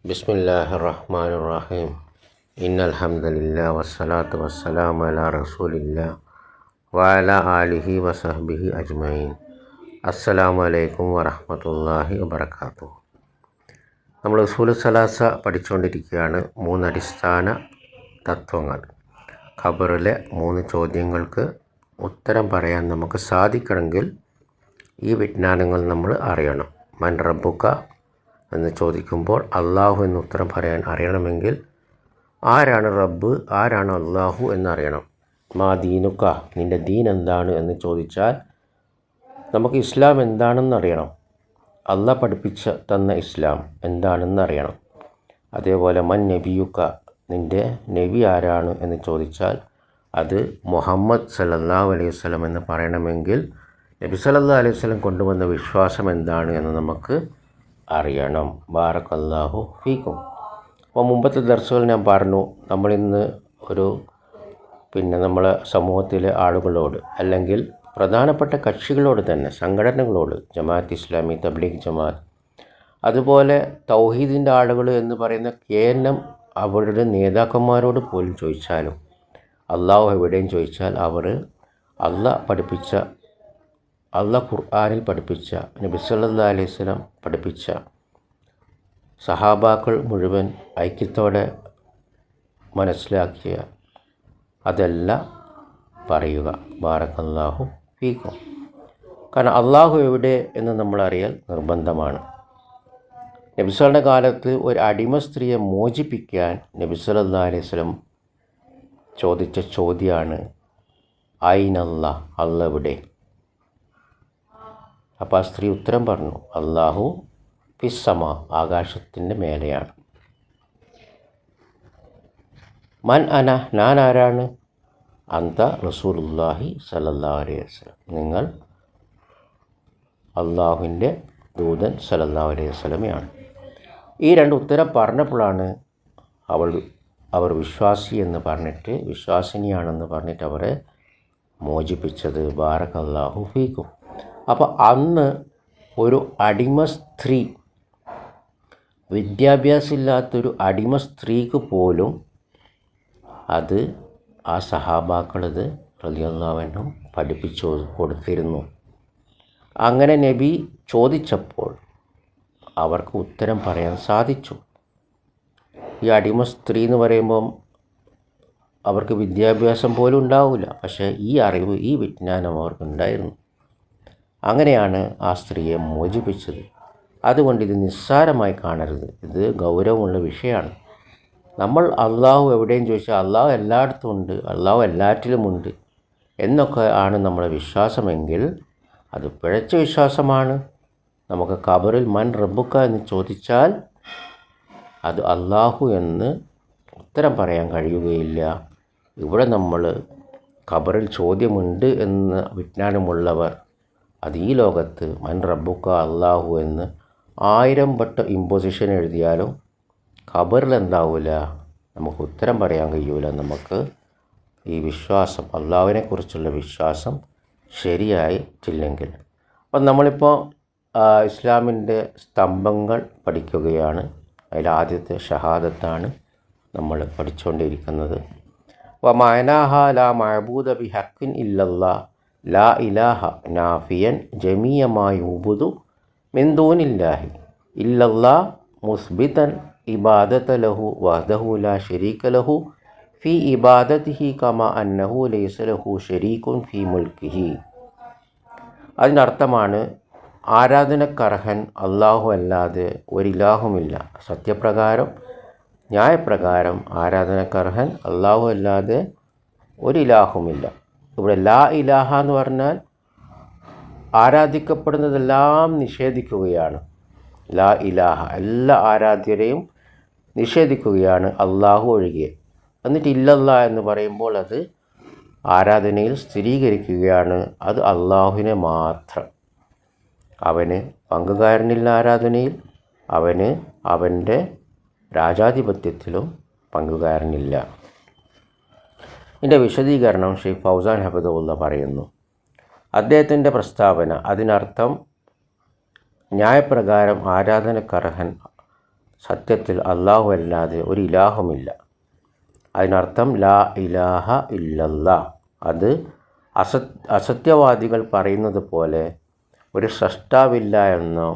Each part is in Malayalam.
ബിസ്മില്ലാഹിർ-റഹ്മാനിർ-റഹീം. ഇന്നൽ ഹംദലില്ലാഹി വസ്സലാത്തു വസ്സലാമു അലാ റസൂലില്ലാഹി വഅലാ ആലിഹി വസഹ്ബിഹി അജ്മഈൻ. അസ്സലാമു അലൈക്കും വറഹ്മത്തുള്ളാഹി വബറകാതുഹു. നമ്മൾ ഉസൂലു സലാസ പഠിച്ചുകൊണ്ടിരിക്കുകയാണ്. 3 അടിസ്ഥാന തത്വങ്ങൾ. ഖബറിലെ 3 ചോദ്യങ്ങൾക്ക് ഉത്തരം പറയാൻ നമുക്ക് സാധിക്കണമെങ്കിൽ ഈ വിജ്ഞാനങ്ങൾ നമ്മൾ അറിയണം. മൻ റബ്ബുക എന്ന് ചോദിക്കുമ്പോൾ അള്ളാഹു എന്ന് ഉത്തരം പറയാൻ അറിയണമെങ്കിൽ ആരാണ് റബ്ബ്, ആരാണ് അള്ളാഹു എന്നറിയണം. മാ ദീനുക, നിൻ്റെ ദീൻ എന്താണ് എന്ന് ചോദിച്ചാൽ നമുക്ക് ഇസ്ലാം എന്താണെന്ന് അറിയണം. അള്ളാഹ് പഠിപ്പിച്ച തന്ന ഇസ്ലാം എന്താണെന്ന് അറിയണം. അതേപോലെ മൻ നബിയുക, നിൻ്റെ നബി ആരാണ് എന്ന് ചോദിച്ചാൽ അത് മുഹമ്മദ് സല്ലല്ലാഹു അലൈഹി വസല്ലം എന്ന് പറയണമെങ്കിൽ നബി സല്ലല്ലാഹു അലൈഹി വസല്ലം കൊണ്ടുവന്ന വിശ്വാസം എന്താണ് എന്ന് നമുക്ക് അറിയണം. ബാറക്കല്ലാഹു ഫീക്കും. അപ്പോൾ മുമ്പത്തെ ദർസുകൾ ഞാൻ പറഞ്ഞു, നമ്മളിന്ന് നമ്മളെ സമൂഹത്തിലെ ആളുകളോട് അല്ലെങ്കിൽ പ്രധാനപ്പെട്ട കക്ഷികളോട് തന്നെ, സംഘടനകളോട്, ജമാഅത്ത് ഇസ്ലാമി, തബ്ലീഗ് ജമാഅത്ത്, അതുപോലെ തൗഹീദിൻ്റെ ആളുകൾ എന്ന് പറയുന്ന കേവലം അവരുടെ നേതാക്കന്മാരോട് പോലും ചോദിച്ചാലും അള്ളാഹു എവിടെയും ചോദിച്ചാൽ അവർ അള്ളാഹ് ഖുർആനിൽ പഠിപ്പിച്ച, നബി സല്ലല്ലാഹു അലൈഹി വസല്ലം പഠിപ്പിച്ച, സഹാബാക്കൾ മുഴുവൻ ഐക്യത്തോടെ മനസ്സിലാക്കിയ അതല്ല പറയുക. ബാറക്കല്ലാഹു ഫീക്കും. കാരണം അള്ളാഹു എവിടെ എന്ന് നമ്മളറിയാൽ നിർബന്ധമാണ്. നബി സല്ലല്ലാഹുടെ കാലത്ത് ഒരു അടിമ സ്ത്രീയെ മോചിപ്പിക്കാൻ നബി സല്ലല്ലാഹു അലൈഹി വസല്ലം ചോദിച്ച ചോദ്യമാണ് ഐനല്ലാ, അള്ളാഹ് എവിടെ? അപ്പോൾ ആ സ്ത്രീ ഉത്തരം പറഞ്ഞു, അള്ളാഹു ഫിസ്സമ, ആകാശത്തിൻ്റെ മേലെയാണ്. മൻ അന, ഞാൻ ആരാണ്? അന്ത റസൂലുള്ളാഹി സല്ലല്ലാഹു അലൈഹി വസല്ലം, നിങ്ങൾ അള്ളാഹുവിൻ്റെ ദൂതൻ സല്ലല്ലാഹു അലൈഹി വസല്ലമയാണ്. ഈ 2 ഉത്തരം പറഞ്ഞപ്പോഴാണ് അവർ വിശ്വാസി എന്ന് പറഞ്ഞിട്ട്, വിശ്വാസിനിയാണെന്ന് പറഞ്ഞിട്ട് അവരെ മോചിപ്പിച്ചത്. ബാറക്കല്ലാഹു ഫീക്കും. അപ്പോൾ അന്ന് ഒരു അടിമ സ്ത്രീ, വിദ്യാഭ്യാസമില്ലാത്തൊരു അടിമ സ്ത്രീക്ക് പോലും അത് ആ സഹാബാക്കളത് റളിയല്ലാഹു അൻഹും പഠിപ്പിച്ചു കൊടുത്തിരുന്നു. അങ്ങനെ നബി ചോദിച്ചപ്പോൾ അവർക്ക് ഉത്തരം പറയാൻ സാധിച്ചു. ഈ അടിമ സ്ത്രീ എന്ന് പറയുമ്പം അവർക്ക് വിദ്യാഭ്യാസം പോലും ഉണ്ടാവില്ല, പക്ഷേ ഈ അറിവ്, ഈ വിജ്ഞാനം അവർക്കുണ്ടായിരുന്നു. അങ്ങനെയാണ് ആ സ്ത്രീയെ മോചിപ്പിച്ചത്. അതുകൊണ്ട് ഇത് നിസ്സാരമായി കാണരുത്, ഇത് ഗൗരവമുള്ള വിഷയമാണ്. നമ്മൾ അള്ളാഹു എവിടെയും ചോദിച്ചാൽ അള്ളാഹു എല്ലായിടത്തും ഉണ്ട്, അള്ളാഹു എല്ലാറ്റിലുമുണ്ട് എന്നൊക്കെ ആണ് നമ്മുടെ വിശ്വാസമെങ്കിൽ അത് പിഴച്ച വിശ്വാസമാണ്. നമുക്ക് ഖബറിൽ മൻ റബ്ബുക എന്ന് ചോദിച്ചാൽ അത് അള്ളാഹു എന്ന് ഉത്തരം പറയാൻ കഴിയുകയില്ല. ഇവിടെ നമ്മൾ ഖബറിൽ ചോദ്യമുണ്ട് എന്ന് വിജ്ഞാനമുള്ളവർ അത് ഈ ലോകത്ത് മൻ റബ്ബുക അള്ളാഹു എന്ന് 1000 വട്ടം ഇമ്പോസിഷൻ എഴുതിയാലും ഖബറിൽ എന്താവില്ല, നമുക്ക് ഉത്തരം പറയാൻ കഴിയൂല. നമുക്ക് ഈ വിശ്വാസം, അള്ളാഹുവിനെക്കുറിച്ചുള്ള വിശ്വാസം ശരിയായിട്ടില്ലെങ്കിൽ. അപ്പം നമ്മളിപ്പോൾ ഇസ്ലാമിൻ്റെ സ്തംഭങ്ങൾ പഠിക്കുകയാണ്. അതിൽ ആദ്യത്തെ ഷഹാദത്താണ് നമ്മൾ പഠിച്ചുകൊണ്ടിരിക്കുന്നത്. വമഅനാഹ ലാ മഅബൂദ ബിഹഖ്ഖിൻ ഇല്ലല്ലാഹ് ലാ ഇലാഹ നാഫിയൻ ജമീഅ മാ യുഅ്ബദു മിൻ ദൂനില്ലാഹി ഇല്ലല്ലാഹ് മുസ്ബിതൻ ഇബാദത ലഹു വഹ്ദഹു ലാ ശരീക ലഹു ഫി ഇബാദതിഹി കമാ അന്നഹു ലൈസ ലഹു ശരീകുൻ ഫി മുൽക്കിഹി. അതിനർത്ഥമാണ്, ആരാധനക്കർഹൻ അള്ളാഹു അല്ലാതെ ഒരിലാഹുമില്ല. സത്യപ്രകാരം, ന്യായപ്രകാരം ആരാധനക്കർഹൻ അള്ളാഹു അല്ലാതെ ഒരിലാഹുമില്ല. ഇവിടെ ലാ ഇലാഹ എന്ന് പറഞ്ഞാൽ ആരാധിക്കപ്പെടുന്നതെല്ലാം നിഷേധിക്കുകയാണ്. ലാ ഇലാഹ, എല്ലാ ആരാധ്യരെയും നിഷേധിക്കുകയാണ് അള്ളാഹു ഒഴികെ. എന്നിട്ട് ഇല്ലല്ലാ എന്ന് പറയുമ്പോൾ അത് ആരാധനയിൽ സ്ഥിരീകരിക്കുകയാണ്, അത് അള്ളാഹുവിനെ മാത്രം. അവന് പങ്കുകാരനില്ല ആരാധനയിൽ, അവന് അവൻ്റെ രാജാധിപത്യത്തിലും പങ്കുകാരനില്ല. ഇതിൻ്റെ വിശദീകരണം ഷെയ്ഖ് ഫൗസാൻ ഹഫിദുല്ലാ പറയുന്നു. അദ്ദേഹത്തിൻ്റെ പ്രസ്താവന, അതിനർത്ഥം ന്യായപ്രകാരം ആരാധനക്കർഹൻ സത്യത്തിൽ അള്ളാഹു അല്ലാതെ ഒരു ഇലാഹുമില്ല. അതിനർത്ഥം ലാ ഇലാഹ ഇല്ലല്ലാ. അത് അസത്യവാദികൾ പറയുന്നത് പോലെ ഒരു സൃഷ്ടാവില്ല എന്നോ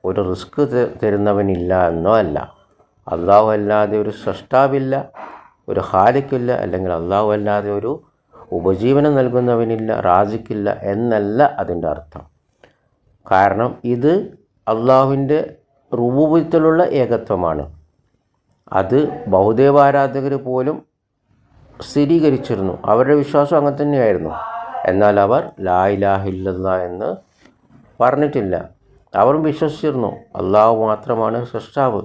ഒരു റിസ്ക് തരുന്നവനില്ല എന്നോ അല്ല. അള്ളാഹു അല്ലാതെ ഒരു സൃഷ്ടാവില്ല, ഒരു ഖാലിക്കില്ല, അല്ലെങ്കിൽ അള്ളാഹു അല്ലാതെ ഒരു ഉപജീവനം നൽകുന്നവനില്ല, റാസിക്കില്ല എന്നല്ല അതിൻ്റെ അർത്ഥം. കാരണം ഇത് അള്ളാഹുവിൻ്റെ റുബൂബിയത്തിലുള്ള ഏകത്വമാണ്. അത് ബഹുദൈവാരാധകർ പോലും സ്ഥിരീകരിച്ചിരുന്നു. അവരുടെ വിശ്വാസം അങ്ങനെ തന്നെയായിരുന്നു. എന്നാൽ അവർ ലാ ഇലാഹ ഇല്ലല്ലാ എന്ന് പറഞ്ഞിട്ടില്ല. അവരും വിശ്വസിച്ചിരുന്നു അള്ളാഹു മാത്രമാണ് സൃഷ്ടാവ്,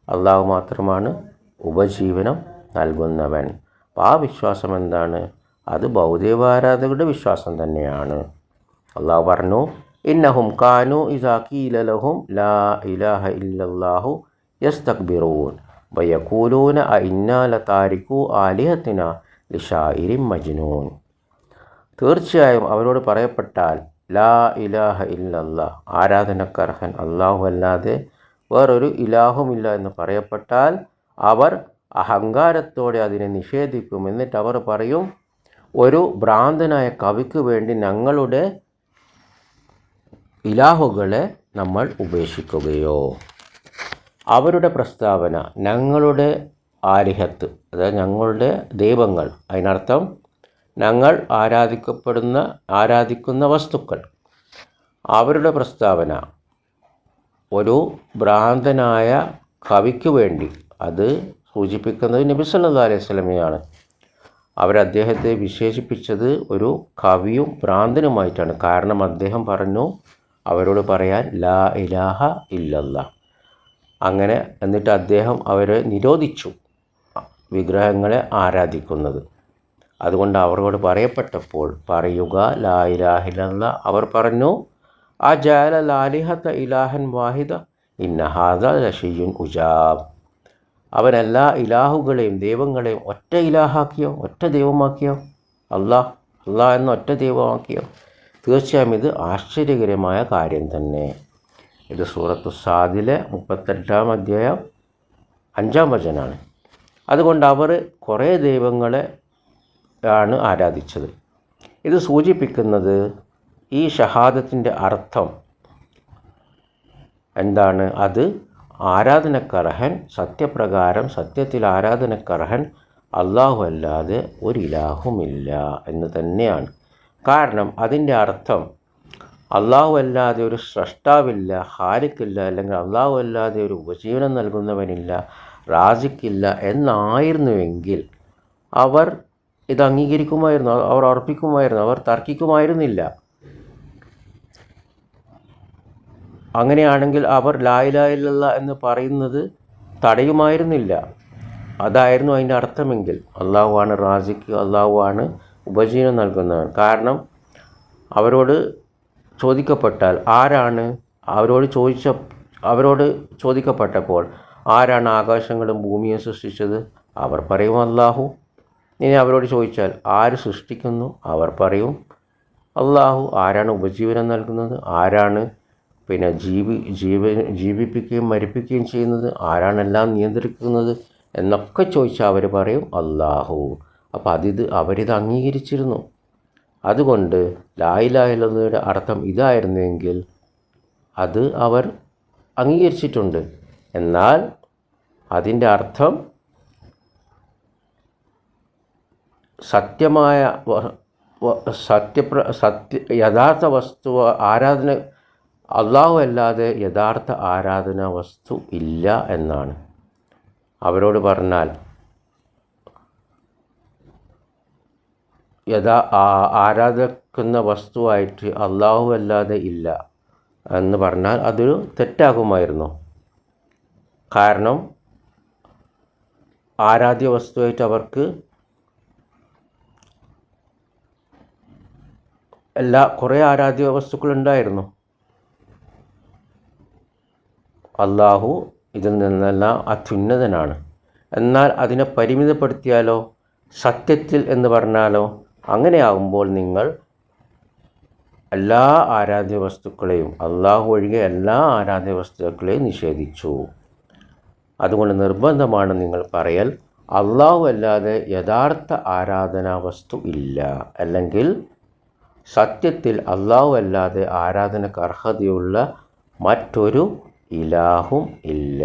അള്ളാഹു മാത്രമാണ് ഉപജീവനം നൽകുന്നവൻ. അപ്പോൾ ആ വിശ്വാസം എന്താണ്? അത് ബഹുദൈവാരാധകരുടെ വിശ്വാസം തന്നെയാണ്. അള്ളാഹു പറഞ്ഞു, ഇന്നഹും കാനു ഇദാ ഖീല ലഹും ലാ ഇലാഹ ഇല്ലല്ലാഹു യസ്തക്ബിറൂൻ വയഖൂലൂന അഇന്നാ ലതാരികൂ ആലിഹത്തിനാ ലിശാഇരിൻ മജ്നൂൻ. തീർച്ചയായും അവരോട് പറയപ്പെട്ടാൽ ലാ ഇലാഹ ഇല്ലല്ലാ, ആരാധനക്കർഹൻ അള്ളാഹു അല്ലാതെ വേറൊരു ഇലാഹുമില്ല എന്ന് പറയപ്പെട്ടാൽ അവർ അഹങ്കാരത്തോടെ അതിനെ നിഷേധിക്കും. എന്നിട്ട് അവർ പറയും, ഒരു ഭ്രാന്തനായ കവിക്ക് വേണ്ടി ഞങ്ങളുടെ ഇലാഹുകളെ നമ്മൾ ഉപേക്ഷിക്കുകയോ. അവരുടെ പ്രസ്താവന ഞങ്ങളുടെ ആലിഹത്ത്, അതായത് ഞങ്ങളുടെ ദൈവങ്ങൾ, അതിനർത്ഥം ഞങ്ങൾ ആരാധിക്കുന്ന വസ്തുക്കൾ. അവരുടെ പ്രസ്താവന ഒരു ഭ്രാന്തനായ കവിക്ക് വേണ്ടി, അത് സൂചിപ്പിക്കുന്നത് നബി സല്ലല്ലാഹു അലൈഹി വസല്ലമയാണ്. അദ്ദേഹത്തെ വിശേഷിപ്പിച്ചത് ഒരു കവിയും ഭ്രാന്തനുമായിട്ടാണ്. കാരണം അദ്ദേഹം പറഞ്ഞു അവരോട് പറയാൻ ലാ ഇലാഹ ഇല്ലല്ലാ. അങ്ങനെ എന്നിട്ട് അദ്ദേഹം അവരെ നിരോധിച്ചു വിഗ്രഹങ്ങളെ ആരാധിക്കുന്നത്. അതുകൊണ്ട് അവരോട് പറയപ്പെട്ടപ്പോൾ പറയുക ലാ ഇലാഹ ഇല്ലല്ലാ. അവർ പറഞ്ഞു, അജഅല ലാലിഹത ഇലാഹൻ വാഹിദ ഇന്ന ഹാദാ ലശൈഉൻ ഉജാബ്. അവൻ എല്ലാ ഇലാഹുകളെയും ദൈവങ്ങളെയും ഒറ്റ ഇലാഹാക്കിയോ, ഒറ്റ ദൈവമാക്കിയോ? അള്ളാഹ് എന്ന ഒറ്റ ദൈവമാക്കിയോ? തീർച്ചയായും ഇത് ആശ്ചര്യകരമായ കാര്യം തന്നെ. ഇത് സൂറത്തു സാദിലെ 38-ാം അധ്യായം 5-ാം വചനമാണ്. അതുകൊണ്ട് അവർ കുറേ ദൈവങ്ങളെ ആണ് ആരാധിച്ചത്. ഇത് സൂചിപ്പിക്കുന്നത് ഈ ഷഹാദത്തിൻ്റെ അർത്ഥം എന്താണ്? അത് ആരാധനക്കർഹൻ, സത്യപ്രകാരം സത്യത്തിൽ ആരാധനക്കർഹൻ അള്ളാഹു അല്ലാതെ ഒരു ഇലാഹുമില്ല എന്ന് തന്നെയാണ്. കാരണം അതിൻ്റെ അർത്ഥം അള്ളാഹു അല്ലാതെ ഒരു സ്രഷ്ടാവില്ല, ഖാലിക്കില്ല, അല്ലെങ്കിൽ അള്ളാഹു അല്ലാതെ ഒരു ഉപജീവനം നൽകുന്നവനില്ല, റാസിക്കില്ല എന്നായിരുന്നുവെങ്കിൽ അവർ ഇത് അംഗീകരിക്കുമായിരുന്നു, അവർ ഉറപ്പിക്കുമായിരുന്നു, അവർ തർക്കിക്കുമായിരുന്നില്ല. അങ്ങനെയാണെങ്കിൽ അവർ ലാ ഇലാഹ ഇല്ലല്ലാ എന്ന് പറയുന്നത് തടയുമായിരുന്നില്ല. അതായിരുന്നു അതിൻ്റെ അർത്ഥമെങ്കിൽ. അള്ളാഹുവാണ് റാസിക്ക്, അള്ളാഹുവാണ് ഉപജീവനം നൽകുന്നവൻ. കാരണം അവരോട് ചോദിക്കപ്പെട്ടാൽ ആരാണ്, അവരോട് ചോദിക്കപ്പെട്ടപ്പോൾ ആരാണ് ആകാശങ്ങളും ഭൂമിയും സൃഷ്ടിച്ചത്? അവർ പറയും അള്ളാഹു. ഇനി അവരോട് ചോദിച്ചാൽ ആര് സൃഷ്ടിക്കുന്നു? അവർ പറയും അള്ളാഹു. ആരാണ് ഉപജീവനം നൽകുന്നത്? ആരാണ് ജീവിപ്പിക്കുകയും മരിപ്പിക്കുകയും ചെയ്യുന്നത്? ആരാണെല്ലാം നിയന്ത്രിക്കുന്നത് എന്നൊക്കെ ചോദിച്ചാൽ അവർ പറയും അള്ളാഹു. അപ്പോൾ അവരിത് അംഗീകരിച്ചിരുന്നു. അതുകൊണ്ട് ലാ ഇലാഹ ഇല്ലല്ലാഹയുടെ അർത്ഥം ഇതായിരുന്നുവെങ്കിൽ അത് അവർ അംഗീകരിച്ചിട്ടുണ്ട്. എന്നാൽ അതിൻ്റെ അർത്ഥം യഥാർത്ഥ വസ്തു ആരാധന അള്ളാഹു അല്ലാതെ യഥാർത്ഥ ആരാധന വസ്തു ഇല്ല എന്നാണ്. അവരോട് പറഞ്ഞാൽ ആരാധിക്കുന്ന വസ്തുവായിട്ട് അള്ളാഹു അല്ലാതെ ഇല്ല എന്ന് പറഞ്ഞാൽ അതൊരു തെറ്റാകുമായിരുന്നു. കാരണം ആരാധ്യ വസ്തുവായിട്ട് അവർക്ക് കുറേ ആരാധ്യ വസ്തുക്കളുണ്ടായിരുന്നു. അള്ളാഹു ഇതിൽ നിന്നെല്ലാം അത്യുന്നതനാണ്. എന്നാൽ അതിനെ പരിമിതപ്പെടുത്തിയാലോ, സത്യത്തിൽ എന്ന് പറഞ്ഞാലോ, അങ്ങനെയാകുമ്പോൾ നിങ്ങൾ എല്ലാ ആരാധ്യ വസ്തുക്കളെയും, അള്ളാഹു ഒഴികെ എല്ലാ ആരാധ്യ വസ്തുക്കളെയും നിഷേധിച്ചു. അതുകൊണ്ട് നിർബന്ധമാണ് നിങ്ങൾ പറയൽ അള്ളാഹു അല്ലാതെ യഥാർത്ഥ ആരാധനാ വസ്തു ഇല്ല, അല്ലെങ്കിൽ സത്യത്തിൽ അള്ളാഹു അല്ലാതെ ആരാധനക്ക് അർഹതയുള്ള മറ്റൊരു ഇലാഹും ഇല്ല.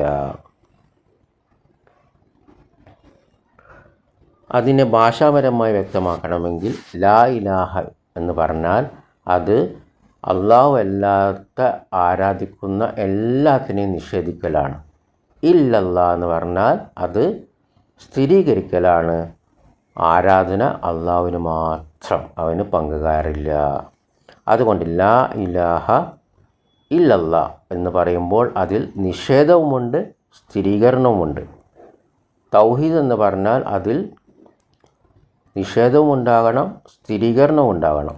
അതിനെ ഭാഷാപരമായി വ്യക്തമാക്കണമെങ്കിൽ ലാ ഇലാഹ എന്ന് പറഞ്ഞാൽ അത് അള്ളാഹു അല്ലാത്ത ആരാധിക്കുന്ന എല്ലാത്തിനെയും നിഷേധിക്കലാണ്. ഇല്ലല്ലാ എന്ന് പറഞ്ഞാൽ അത് സ്ഥിരീകരിക്കലാണ്. ആരാധന അള്ളാഹുവിന് മാത്രം, അവന് പങ്കുകാരില്ല. അതുകൊണ്ട് ലാ ഇലാഹ ഇല്ലല്ലാ എന്ന് പറയുമ്പോൾ അതിൽ നിഷേധവുമുണ്ട് സ്ഥിരീകരണവുമുണ്ട്. തൗഹീദ് എന്ന് പറഞ്ഞാൽ അതിൽ നിഷേധവും ഉണ്ടാകണം, സ്ഥിരീകരണവും ഉണ്ടാകണം.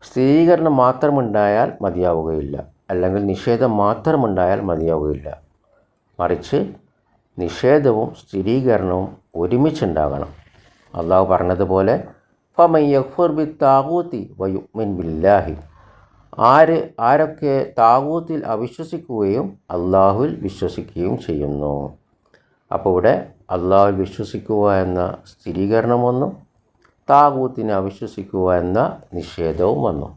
സ്ഥിരീകരണം മാത്രമുണ്ടായാൽ മതിയാവുകയില്ല, അല്ലെങ്കിൽ നിഷേധം മാത്രമുണ്ടായാൽ മതിയാവുകയില്ല. മറിച്ച് നിഷേധവും സ്ഥിരീകരണവും ഒരുമിച്ചുണ്ടാകണം. അള്ളാഹു പറഞ്ഞതുപോലെ ഫമൻ യക്ഫുർ ബിത്താഗൂത്തി വയുമിൻ ബില്ലാഹി, ആരൊക്കെ താഗൂത്തിൽ അവിശ്വസിക്കുകയും അള്ളാഹുവിൽ വിശ്വസിക്കുകയും ചെയ്യുന്നു. അപ്പോൾ ഇവിടെ അള്ളാഹുവിൽ വിശ്വസിക്കുക എന്ന സ്ഥിരീകരണം വന്നു, താഗൂത്തിനെ അവിശ്വസിക്കുക എന്ന നിഷേധവും വന്നു.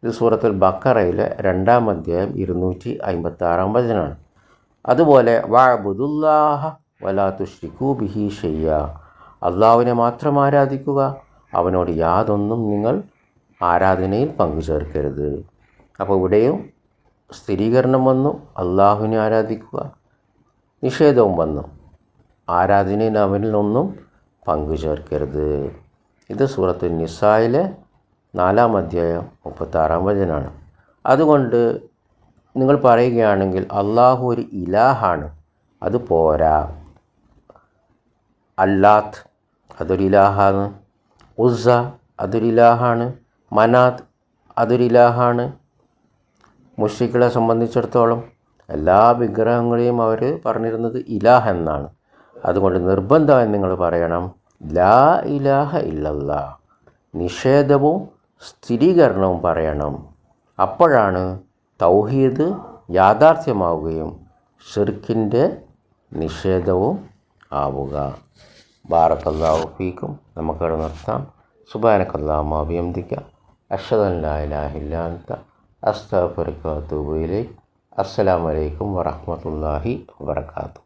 ഇത് സൂറത്തുൽ ബഖറയിലെ 2-ാം അധ്യായം 256-ാം വചനമാണ്. അതുപോലെ വഅബ്ദുല്ലാഹ വലാ തുശ്രികൂ ബിഹി ഷൈഅ, അള്ളാഹുവിനെ മാത്രം ആരാധിക്കുക, അവനോട് യാതൊന്നും നിങ്ങൾ ആരാധനയിൽ പങ്കുചേർക്കരുത്. അപ്പോൾ ഇവിടെയും സ്ഥിരീകരണം വന്നു, അള്ളാഹുവിനെ ആരാധിക്കുക. നിഷേധവും വന്നു, ആരാധനയിൽ അവനിലൊന്നും പങ്കുചേർക്കരുത്. ഇത് സൂറത്തുൽ നിസായിലെ 4-ാം അധ്യായം 36-ാം വചനമാണ്. അതുകൊണ്ട് നിങ്ങൾ പറയുകയാണെങ്കിൽ അള്ളാഹു ഒരു ഇലാഹാണ്, അത് പോരാ. അല്ലാത്ത് അതൊരു ഇലാഹാണ്, ഉസ്സ അതൊരു ഇലാഹാണ്, മനാത്ത് അതൊരു ഇലാഹാണ്. മുശ്രിക്കുകളെ സംബന്ധിച്ചിടത്തോളം എല്ലാ വിഗ്രഹങ്ങളെയും അവർ പറഞ്ഞിരുന്നത് ഇലാഹ എന്നാണ്. അതുകൊണ്ട് നിർബന്ധമായി നിങ്ങൾ പറയണം ലാ ഇലാഹ ഇല്ലല്ലാ, നിഷേധവും സ്ഥിരീകരണവും പറയണം. അപ്പോഴാണ് തൗഹീദ് യാഥാർത്ഥ്യമാവുകയും ശിർക്കിൻ്റെ നിഷേധവും ആവുക. ബാറക്കല്ലാഹു ഫീക്കും. നമുക്കവിടെ നിർത്താം. സുബ്ഹാനക്കല്ലാഹുമ്മ വബിഹംദിക അശ്ഹദു അൻ ലാ ഇലാഹ ഇല്ലാ അൻത അസ്തഗ്ഫിറുക വഅതൂബു ഇലൈക്. അസ്സലാമു അലൈക്കും വറഹ്മത്തുള്ളാഹി വബറകാതുഹു.